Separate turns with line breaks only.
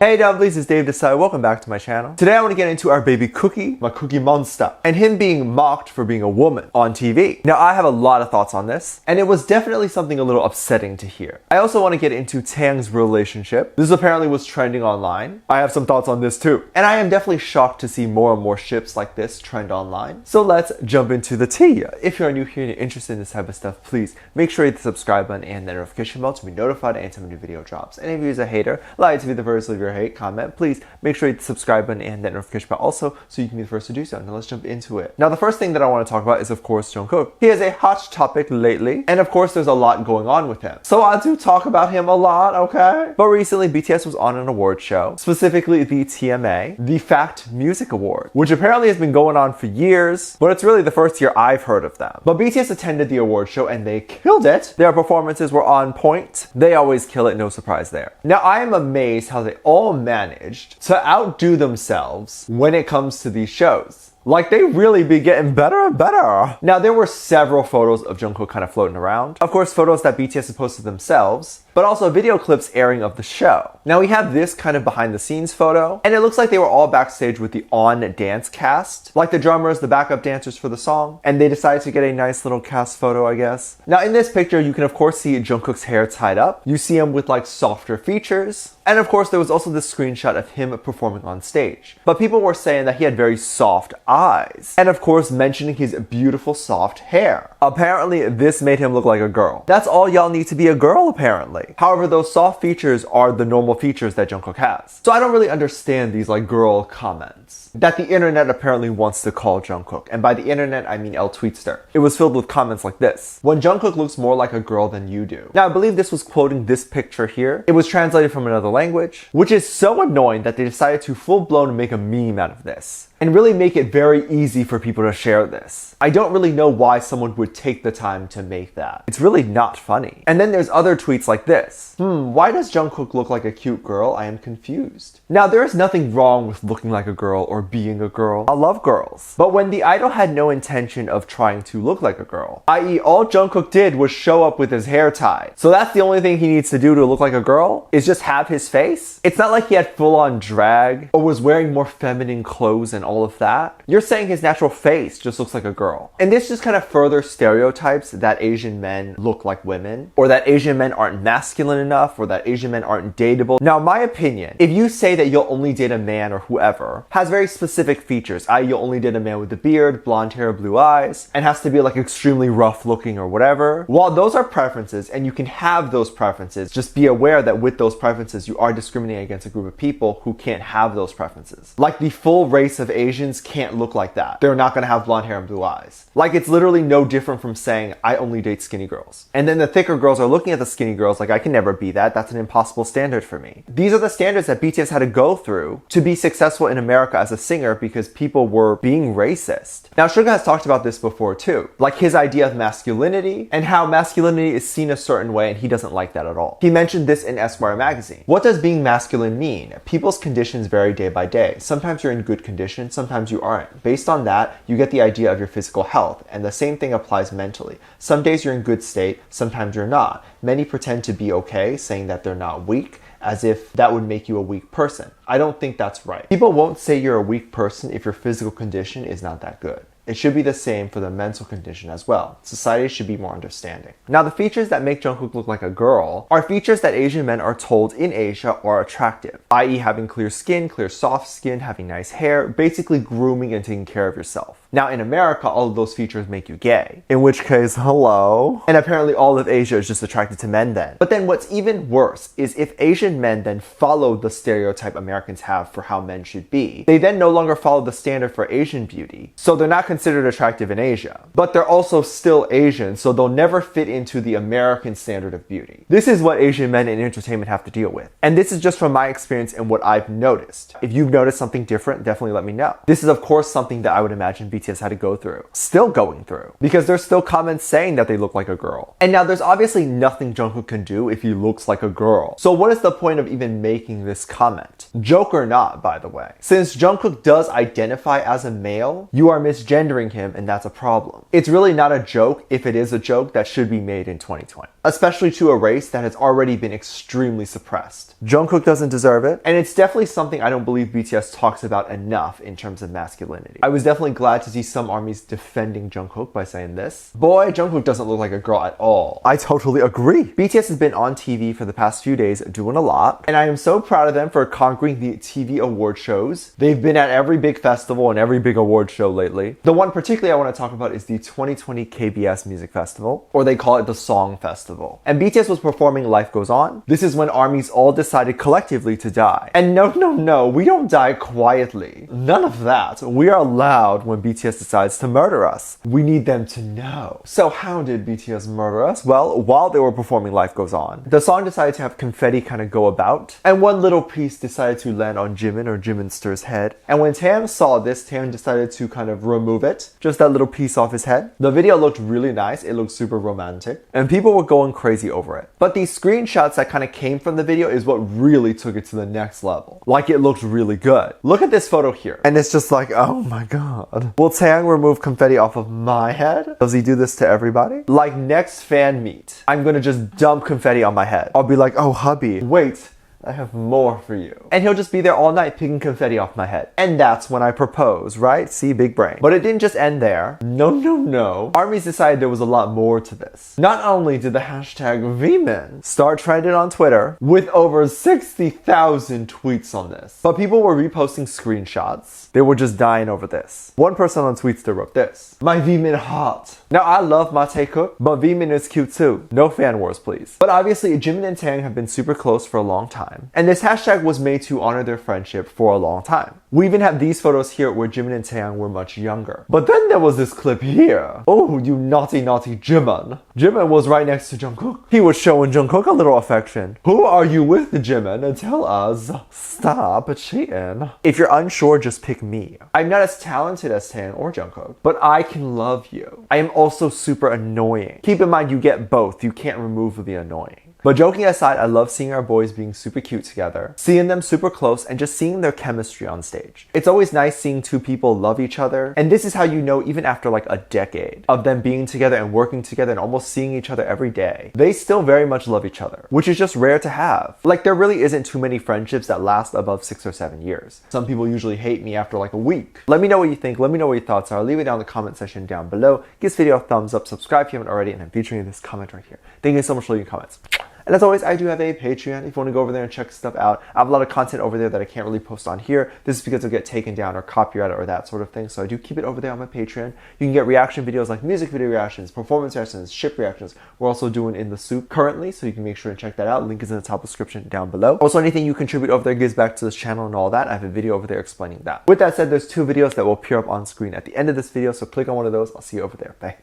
Hey Dumblies, it's Dave Desai. Welcome back to my channel. Today I want to get into our baby Cookie, my Cookie monster, and him being mocked for being a woman on TV. Now I have a lot of thoughts on this, and it was definitely something a little upsetting to hear. I also want to get into Taehyung's relationship. This apparently was trending online. I have some thoughts on this too. And I am definitely shocked to see more and more ships like this trend online. So let's jump into the tea. If you're new here and you're interested in this type of stuff, please make sure you hit the subscribe button and the notification bell to be notified anytime a new video drops. And if you're a hater, like to be the first to leave your hate comment, please make sure you hit the subscribe button and that notification bell also so you can be the first to do so. Now let's jump into it. Now the first thing that I want to talk about is of course Jungkook. He is a hot topic lately, and of course there's a lot going on with him. So I do talk about him a lot, okay? But recently BTS was on an award show, specifically the TMA, the Fact Music Award, which apparently has been going on for years, but it's really the first year I've heard of them. But BTS attended the award show and they killed it. Their performances were on point. They always kill it, no surprise there. Now I am amazed how they all managed to outdo themselves when it comes to these shows. Like, they really be getting better and better. Now, there were several photos of Jungkook kind of floating around. Of course, photos that BTS had posted themselves, but also video clips airing of the show. Now, we have this kind of behind the scenes photo, and it looks like they were all backstage with the On dance cast, like the drummers, the backup dancers for the song, and they decided to get a nice little cast photo, I guess. Now, in this picture, you can of course see Jungkook's hair tied up. You see him with like softer features. And of course, there was also this screenshot of him performing on stage. But people were saying that he had very soft eyes. And of course, mentioning his beautiful soft hair. Apparently, this made him look like a girl. That's all y'all need to be a girl, apparently. However, those soft features are the normal features that Jungkook has. So I don't really understand these like girl comments that the internet apparently wants to call Jungkook. And by the internet, I mean LTweetster. It was filled with comments like this: when Jungkook looks more like a girl than you do. Now, I believe this was quoting this picture here. It was translated from another language, which is so annoying that they decided to full-blown make a meme out of this and really make it very easy for people to share this. I don't really know why someone would take the time to make that. It's really not funny. And then there's other tweets like this. Why does Jungkook look like a cute girl? I am confused. Now, there is nothing wrong with looking like a girl or being a girl. I love girls. But when the idol had no intention of trying to look like a girl, i.e. all Jungkook did was show up with his hair tied. So that's the only thing he needs to do to look like a girl, is just have his face. It's not like he had full-on drag or was wearing more feminine clothes and all of that. You're saying his natural face just looks like a girl. And this just kind of further stereotypes that Asian men look like women, or that Asian men aren't masculine enough, or that Asian men aren't dateable. Now, in my opinion, if you say that you'll only date a man or whoever has very specific features, i.e. you'll only date a man with a beard, blonde hair, blue eyes, and has to be like extremely rough looking or whatever, while those are preferences and you can have those preferences, just be aware that with those preferences you are discriminating against a group of people who can't have those preferences. Like the full race of Asians can't look like that. They're not gonna have blonde hair and blue eyes. Like, it's literally no different from saying I only date skinny girls. And then the thicker girls are looking at the skinny girls like, I can never be that. That's an impossible standard for me. These are the standards that BTS had to go through to be successful in America as a singer because people were being racist. Now, Suga has talked about this before too, like his idea of masculinity and how masculinity is seen a certain way and he doesn't like that at all. He mentioned this in Esquire magazine. What does being masculine mean? People's conditions vary day by day. Sometimes you're in good condition, sometimes you aren't. Based on that, you get the idea of your physical health, and the same thing applies mentally. Some days you're in good state, sometimes you're not. Many pretend to be okay, saying that they're not weak, as if that would make you a weak person. I don't think that's right. People won't say you're a weak person if your physical condition is not that good. It should be the same for the mental condition as well. Society should be more understanding. Now, the features that make Jungkook look like a girl are features that Asian men are told in Asia are attractive, i.e. having clear skin, clear soft skin, having nice hair, basically grooming and taking care of yourself. Now, in America, all of those features make you gay. In which case, hello? And apparently all of Asia is just attracted to men then. But then what's even worse is if Asian men then follow the stereotype Americans have for how men should be, they then no longer follow the standard for Asian beauty. So they're not considered attractive in Asia. But they're also still Asian, so they'll never fit into the American standard of beauty. This is what Asian men in entertainment have to deal with. And this is just from my experience and what I've noticed. If you've noticed something different, definitely let me know. This is of course something that I would imagine BTS BTS had to go through. Still going through. Because there's still comments saying that they look like a girl. And now there's obviously nothing Jungkook can do if he looks like a girl. So what is the point of even making this comment? Joke or not, by the way. Since Jungkook does identify as a male, you are misgendering him and that's a problem. It's really not a joke if it is a joke that should be made in 2020. Especially to a race that has already been extremely suppressed. Jungkook doesn't deserve it, and it's definitely something I don't believe BTS talks about enough in terms of masculinity. I was definitely glad to see some armies defending Jungkook by saying this. Boy, Jungkook doesn't look like a girl at all. I totally agree. BTS has been on TV for the past few days doing a lot, and I am so proud of them for conquering the TV award shows. They've been at every big festival and every big award show lately. The one particularly I want to talk about is the 2020 KBS Music Festival, or they call it the Song Festival. And BTS was performing Life Goes On. This is when armies all decided collectively to die. And no, we don't die quietly. None of that. We are loud when BTS decides to murder us. We need them to know. So how did BTS murder us? Well, while they were performing Life Goes On, the song decided to have confetti kind of go about, and one little piece decided to land on Jimin or Jiminster's head. And when Taehyung saw this, Taehyung decided to kind of remove it, just that little piece off his head. The video looked really nice. It looked super romantic, and people were going crazy over it. But these screenshots that kind of came from the video is what really took it to the next level. Like, it looked really good. Look at this photo here. And it's just like, oh my god. Will Taehyung remove confetti off of my head? Does he do this to everybody? Like, next fan meet, I'm gonna just dump confetti on my head. I'll be like, oh hubby, wait, I have more for you. And he'll just be there all night picking confetti off my head. And that's when I propose, right? See, big brain. But it didn't just end there. No. Armies decided there was a lot more to this. Not only did the hashtag VMen start trending on Twitter with over 60,000 tweets on this, but people were reposting screenshots. They were just dying over this. One person on Tweetster wrote this: my VMen hot. Now, I love my Taehyung, but VMen is cute too. No fan wars, please. But obviously, Jimin and Taehyung have been super close for a long time. And this hashtag was made to honor their friendship for a long time. We even have these photos here where Jimin and Taehyung were much younger. But then there was this clip here. Oh, you naughty Jimin. Jimin was right next to Jungkook. He was showing Jungkook a little affection. Who are you with, Jimin? And tell us. Stop cheating. If you're unsure, just pick me. I'm not as talented as Taehyung or Jungkook, but I can love you. I am also super annoying. Keep in mind, you get both. You can't remove the annoying. But joking aside, I love seeing our boys being super cute together, seeing them super close, and just seeing their chemistry on stage. It's always nice seeing two people love each other, and this is how you know, even after like a decade of them being together and working together and almost seeing each other every day, they still very much love each other, which is just rare to have. Like, there really isn't too many friendships that last above 6 or 7 years. Some people usually hate me after like a week. Let me know what you think. Let me know what your thoughts are. Leave it down in the comment section down below. Give this video a thumbs up, subscribe if you haven't already, and I'm featuring this comment right here. Thank you so much for leaving comments. And as always, I do have a Patreon if you want to go over there and check stuff out. I have a lot of content over there that I can't really post on here. This is because it'll get taken down or copyrighted or that sort of thing. So I do keep it over there on my Patreon. You can get reaction videos like music video reactions, performance reactions, ship reactions. We're also doing In the Soup currently, so you can make sure and check that out. Link is in the top description down below. Also, anything you contribute over there gives back to this channel and all that. I have a video over there explaining that. With that said, there's 2 videos that will appear up on screen at the end of this video. So click on one of those. I'll see you over there. Bye.